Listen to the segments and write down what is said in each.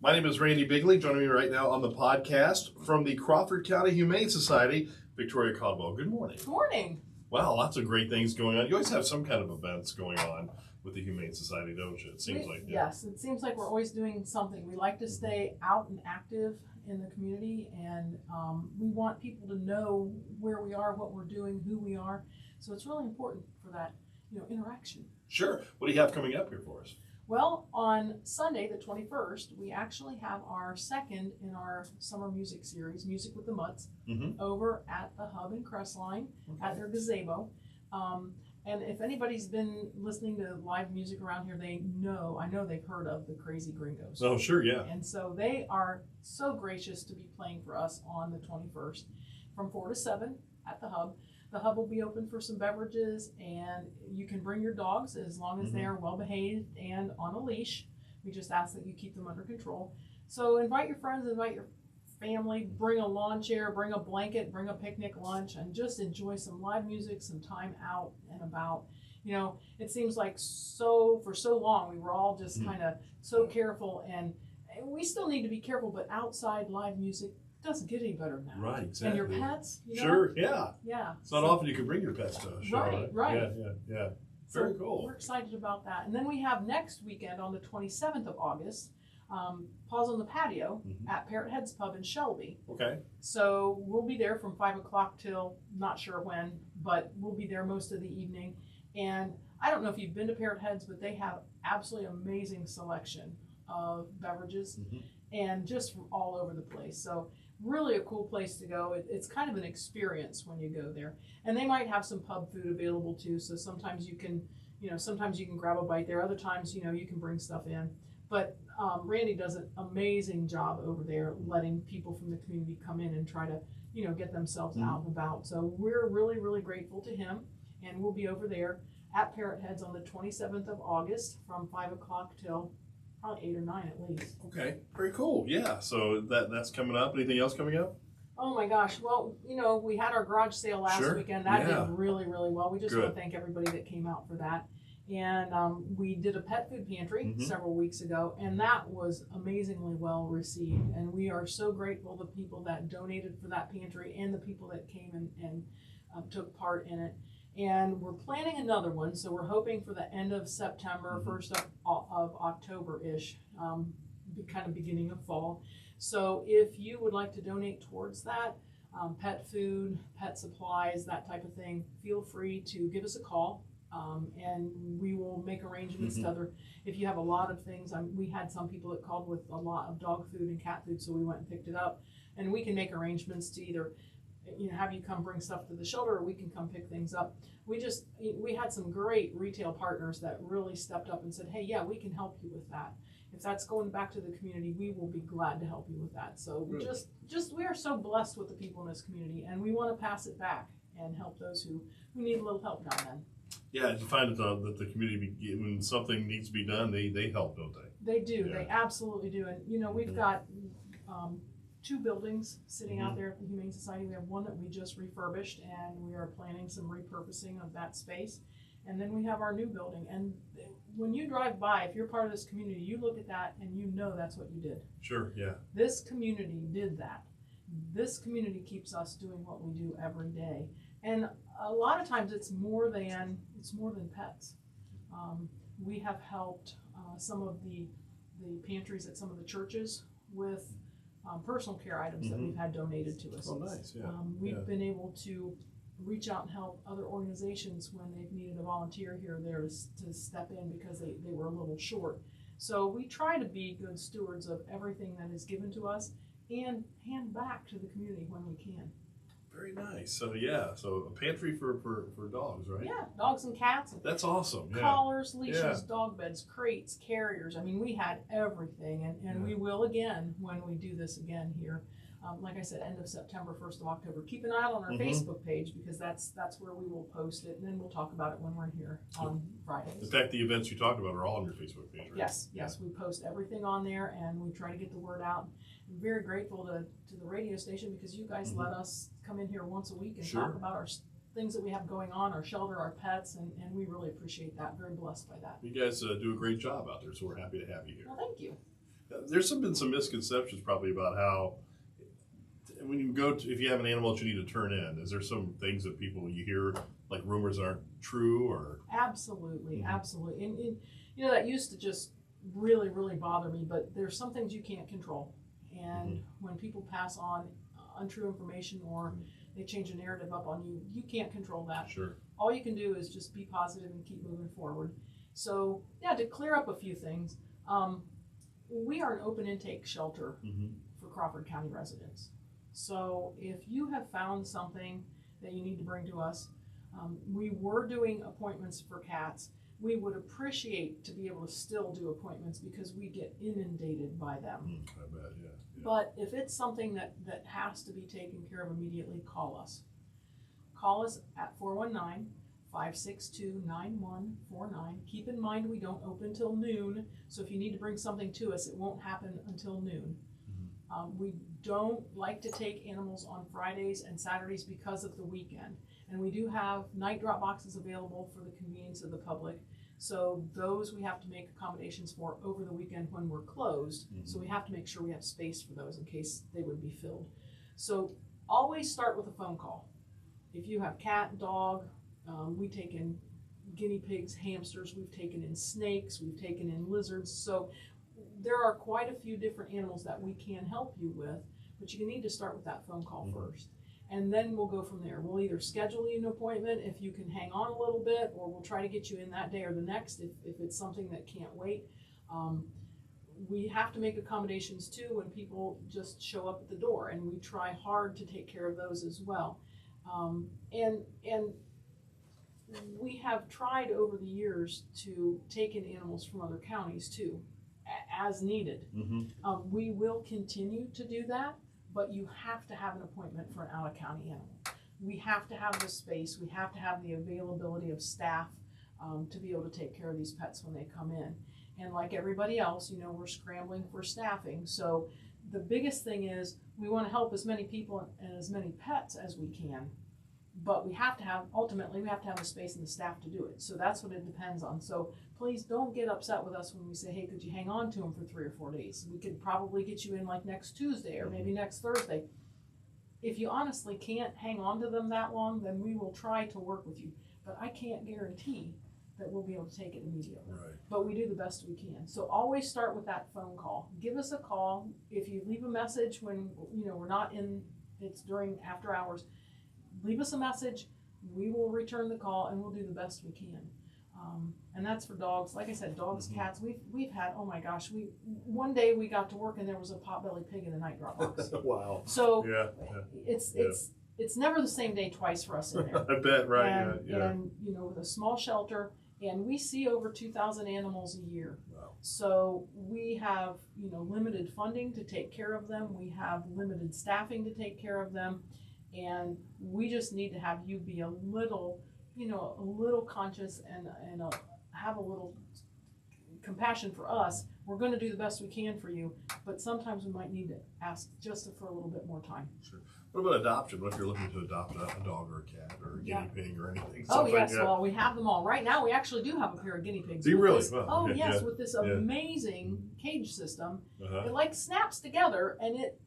My name is Randy Bigley. Joining me right now on the podcast from the Crawford County Humane Society, Victoria Caldwell. Good morning. Good morning. Wow, lots of great things going on. You always have some kind of events going on with the Humane Society, don't you? It seems like. Yeah. Yes, it seems like we're always doing something. We like to stay out and active in the community, and we want people to know where we are, what we're doing, who we are. So it's really important for that, interaction. Sure. What do you have coming up here for us? Well, on Sunday, the 21st, we actually have our second in our summer music series, Music with the Mutts, over at the Hub in Crestline at their gazebo. And if anybody's been listening to live music around here, I know they've heard of the Crazy Gringos. Oh, sure, yeah. And so they are so gracious to be playing for us on the 21st from 4 to 7 at the Hub. The Hub will be open for some beverages, and you can bring your dogs as long as they are well behaved and on a leash. We just ask that you keep them under control. So invite your friends, invite your family, bring a lawn chair, bring a blanket, bring a picnic lunch, and just enjoy some live music, some time out and about. It seems like for so long we were all just kind of so careful, and we still need to be careful, but outside live music doesn't get any better than that. Right, exactly. And your pets, Sure, yeah. Yeah. It's not often you can bring your pets to a show. Right. Yeah. Very cool. We're excited about that. And then we have next weekend on the 27th of August, Paws on the Patio at Parrot Head's Pub in Shelby. Okay. So we'll be there from 5 o'clock till not sure when, but we'll be there most of the evening. And I don't know if you've been to Parrot Head's, but they have absolutely amazing selection of beverages and just from all over the place. So really a cool place to go. It's kind of an experience when you go there. And they might have some pub food available too. So sometimes you can grab a bite there. Other times, you can bring stuff in. But Randy does an amazing job over there letting people from the community come in and try to, get themselves out and about. So we're really, really grateful to him. And we'll be over there at Parrot Heads on the 27th of August from 5 o'clock till probably 8 or 9 at least. Okay, very cool. Yeah, so that's coming up. Anything else coming up? Oh my gosh. Well, we had our garage sale last weekend. That did really, really well. We just want to thank everybody that came out for that. And we did a pet food pantry several weeks ago, and that was amazingly well received. And we are so grateful to the people that donated for that pantry and the people that came and took part in it. And we're planning another one, so we're hoping for the end of September, 1st of October-ish, kind of beginning of fall. So if you would like to donate towards that, pet food, pet supplies, that type of thing, feel free to give us a call, and we will make arrangements to if you have a lot of things. We had some people that called with a lot of dog food and cat food, so we went and picked it up, and we can make arrangements to either have you come bring stuff to the shelter, or we can come pick things up. We had some great retail partners that really stepped up and said, hey, yeah, we can help you with that. If that's going back to the community, we will be glad to help you with that. So we are so blessed with the people in this community, and we want to pass it back and help those who need a little help now and then. Yeah, you find that the community, when something needs to be done, they help, don't they? They do. Yeah. They absolutely do. And we've got 2 buildings sitting out there at the Humane Society. We have one that we just refurbished, and we are planning some repurposing of that space. And then we have our new building. And when you drive by, if you're part of this community, you look at that and that's what you did. Sure, yeah. This community did that. This community keeps us doing what we do every day. And a lot of times it's more than pets. We have helped some of the pantries at some of the churches with personal care items that we've had donated to us. Oh, nice, yeah. We've been able to reach out and help other organizations when they've needed a volunteer here or there to step in because they were a little short. So we try to be good stewards of everything that is given to us and hand back to the community when we can. Very nice. So so a pantry for dogs, right? Yeah, dogs and cats. That's awesome. Collars, leashes, dog beds, crates, carriers. I mean, we had everything, and we will again when we do this again here. Like I said, end of September, 1st of October. Keep an eye out on our Facebook page because that's where we will post it, and then we'll talk about it when we're here on Fridays. In fact, the events you talked about are all on your Facebook page, right? Yes, we post everything on there, and we try to get the word out. I'm very grateful to the radio station because you guys let us come in here once a week and talk about our things that we have going on, our shelter, our pets, and we really appreciate that. Very blessed by that. You guys do a great job out there, so we're happy to have you here. Well, thank you. There's been some misconceptions probably about how when you go to, if you have an animal that you need to turn in, is there some things that you hear, like rumors aren't true, or? Absolutely, absolutely. And you know, that used to just really, really bother me, but there's some things you can't control. And when people pass on untrue information or they change a narrative up on you, you can't control that. Sure. All you can do is just be positive and keep moving forward. So yeah, to clear up a few things, we are an open intake shelter for Crawford County residents. So if you have found something that you need to bring to us, we were doing appointments for cats. We would appreciate to be able to still do appointments because we get inundated by them. I bet, yeah. But if it's something that has to be taken care of immediately, call us. Call us at 419-562-9149. Keep in mind we don't open till noon, so if you need to bring something to us, it won't happen until noon. We don't like to take animals on Fridays and Saturdays because of the weekend. And we do have night drop boxes available for the convenience of the public. So those we have to make accommodations for over the weekend when we're closed. So we have to make sure we have space for those in case they would be filled. So always start with a phone call. If you have cat, dog, we take in guinea pigs, hamsters, we've taken in snakes, we've taken in lizards. So there are quite a few different animals that we can help you with, but you need to start with that phone call first. And then we'll go from there. We'll either schedule you an appointment if you can hang on a little bit, or we'll try to get you in that day or the next if it's something that can't wait. We have to make accommodations too when people just show up at the door, and we try hard to take care of those as well. And we have tried over the years to take in animals from other counties too, as needed. We will continue to do that, but you have to have an appointment for an out-of-county animal. We have to have the space, we have to have the availability of staff to be able to take care of these pets when they come in. And like everybody else, you know, we're scrambling for staffing. So the biggest thing is we want to help as many people and as many pets as we can, but we have to have, ultimately, we have to have the space and the staff to do it. So that's what it depends on. So please don't get upset with us when we say, hey, could you hang on to them for 3 or 4 days? We could probably get you in like next Tuesday or maybe next Thursday. If you honestly can't hang on to them that long, then we will try to work with you. But I can't guarantee that we'll be able to take it immediately. Right. But we do the best we can. So always start with that phone call. Give us a call. If you leave a message when, you know, we're not in, it's during after hours, leave us a message. We will return the call and we'll do the best we can. And that's for dogs. Like I said, dogs, cats. We've had, oh my gosh, one day we got to work and there was a potbelly pig in the night drop box. Wow. So it's never the same day twice for us in there. I bet, right? And you know, with a small shelter, and we see over 2,000 animals a year. Wow. So we have, you know, limited funding to take care of them. We have limited staffing to take care of them, and we just need to have you be a little, you know, a little conscious and have a little compassion for us. We're going to do the best we can for you, but sometimes we might need to ask just for a little bit more time. Sure. What about adoption? What if you're looking to adopt a dog or a cat or a guinea pig or anything? Oh yes, well we have them all. Right now we actually do have a pair of guinea pigs. Do you really? This, wow. Yes, with this amazing cage system. It like snaps together, and it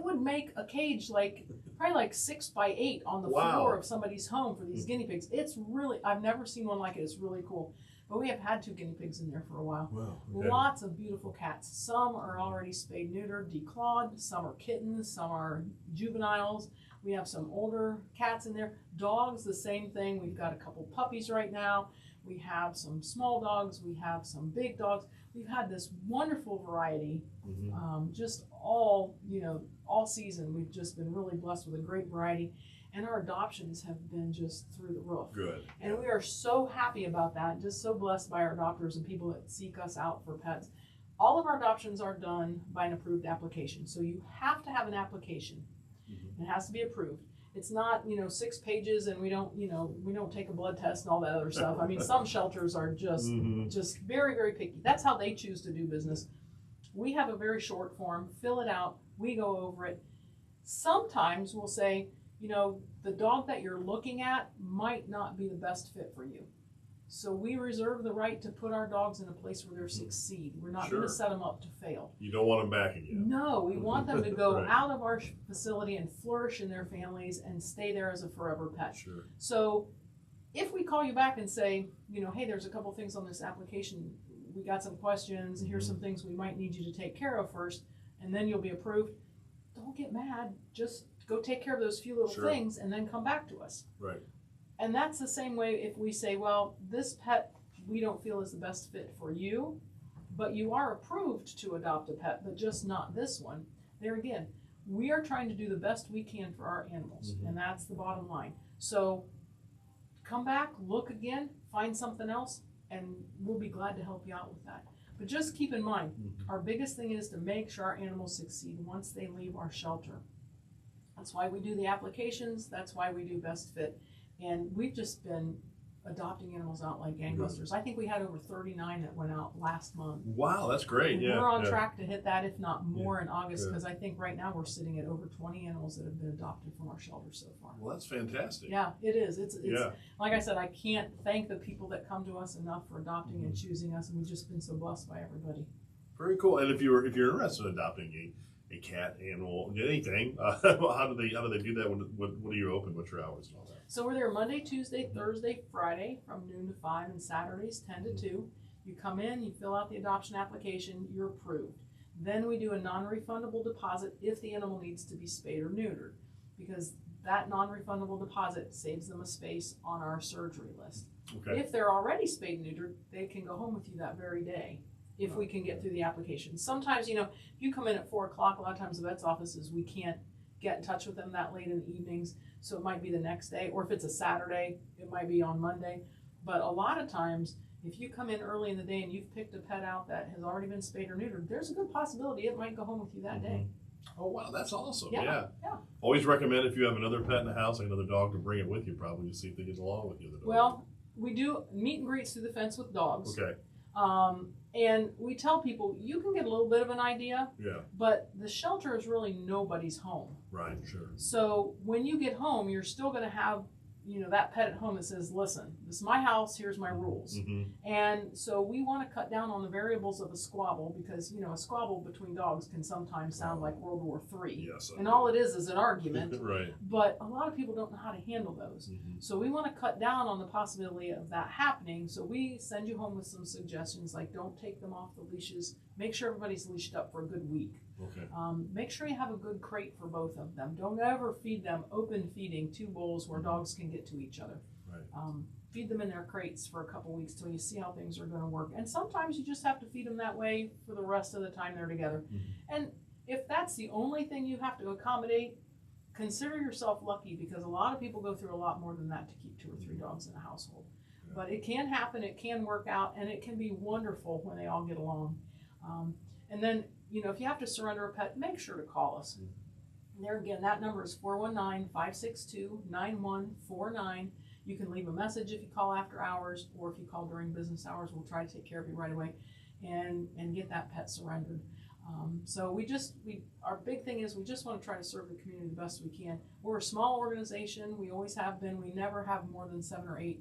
would make a cage like probably like 6 by 8 on the floor of somebody's home for these guinea pigs. It's really, I've never seen one like it. It's really cool. But we have had 2 guinea pigs in there for a while. Wow. Lots of beautiful cats. Some are already spayed, neutered, declawed. Some are kittens. Some are juveniles. We have some older cats in there. Dogs, the same thing. We've got a couple puppies right now. We have some small dogs. We have some big dogs. We've had this wonderful variety, just all, you know, all season. We've just been really blessed with a great variety. And our adoptions have been just through the roof. Good. And we are so happy about that, just so blessed by our doctors and people that seek us out for pets. All of our adoptions are done by an approved application. So you have to have an application. It has to be approved. It's not, you know, 6 pages and we don't, you know, we don't take a blood test and all that other stuff. I mean, some shelters are just very, very picky. That's how they choose to do business. We have a very short form, fill it out, we go over it. Sometimes we'll say, you know, the dog that you're looking at might not be the best fit for you. So we reserve the right to put our dogs in a place where they succeed. We're not going to set them up to fail. You don't want them back again. No, we want them to go Right. out of our facility and flourish in their families and stay there as a forever pet. Sure. So if we call you back and say, you know, hey, there's a couple things on this application, we got some questions, here's some things we might need you to take care of first, and then you'll be approved, don't get mad. Just go take care of those few little Sure. things and then come back to us. Right. And that's the same way if we say, well, this pet we don't feel is the best fit for you, but you are approved to adopt a pet, but just not this one. There again, we are trying to do the best we can for our animals, and that's the bottom line. So come back, look again, find something else, and we'll be glad to help you out with that. But just keep in mind, our biggest thing is to make sure our animals succeed once they leave our shelter. That's why we do the applications, that's why we do Best Fit. And we've just been adopting animals out like gangbusters. I think we had over 39 that went out last month. Wow, that's great. And Yeah, we're on track to hit that, if not more, in August, Good. because I think right now we're sitting at over 20 animals that have been adopted from our shelter so far. Well, that's fantastic. Yeah, it is. It's Yeah. like I said, I can't thank the people that come to us enough for adopting and choosing us, and we've just been so blessed by everybody. Very cool. And if you're interested in adopting a cat, animal, anything, how do they do that? What are you open? What's your hours and all that? So we're there Monday, Tuesday, Thursday, Friday from noon to 5, and Saturdays 10 to 2. You come in, you fill out the adoption application, you're approved. Then we do a non-refundable deposit if the animal needs to be spayed or neutered, because that non-refundable deposit saves them a space on our surgery list. Okay. If they're already spayed and neutered, they can go home with you that very day if we can get through the application. Sometimes, if you come in at 4 o'clock, a lot of times the vet's offices, we can't get in touch with them that late in the evenings, so it might be the next day, or if it's a Saturday, it might be on Monday. But a lot of times, if you come in early in the day and you've picked a pet out that has already been spayed or neutered, there's a good possibility it might go home with you that day. Oh, wow, that's awesome. Yeah. Always recommend if you have another pet in the house, like another dog, to bring it with you probably to see if they get along with you. Well, we do meet and greets through the fence with dogs. Okay. And we tell people you can get a little bit of an idea, Yeah. but the shelter is really nobody's home. Right. Sure. So when you get home, you're still going to have, that pet at home that says, listen, this is my house, here's my rules. And so we want to cut down on the variables of a squabble, because, a squabble between dogs can sometimes sound like World War III. Yes. And all it is an argument. Right. But a lot of people don't know how to handle those. So we want to cut down on the possibility of that happening. So we send you home with some suggestions, like don't take them off the leashes. Make sure everybody's leashed up for a good week. Okay. Make sure you have a good crate for both of them. Don't ever feed them open feeding, 2 bowls where dogs can get to each other. Right. Feed them in their crates for a couple weeks till you see how things are going to work. And sometimes you just have to feed them that way for the rest of the time they're together. And if that's the only thing you have to accommodate, consider yourself lucky, because a lot of people go through a lot more than that to keep 2 or 3 dogs in a household. But it can happen, it can work out, and it can be wonderful when they all get along. And then, if you have to surrender a pet, make sure to call us. There again, that number is 419-562-9149. You can leave a message if you call after hours, or if you call during business hours, we'll try to take care of you right away and get that pet surrendered. So our big thing is we just want to try to serve the community the best we can. We're a small organization. We always have been. We never have more than 7 or 8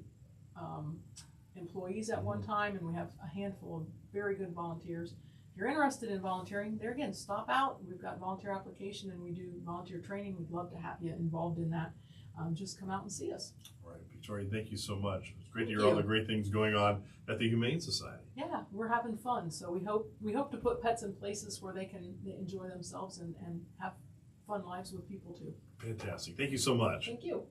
employees at one time, and we have a handful of very good volunteers. If you're interested in volunteering, there again, stop out. We've got volunteer application and we do volunteer training. We'd love to have you involved in that. Just come out and see us. All right, Victoria, thank you so much. It's great to hear all the great things going on at the Humane Society. Yeah, we're having fun. So we hope to put pets in places where they can enjoy themselves and have fun lives with people too. Fantastic. Thank you so much. Thank you.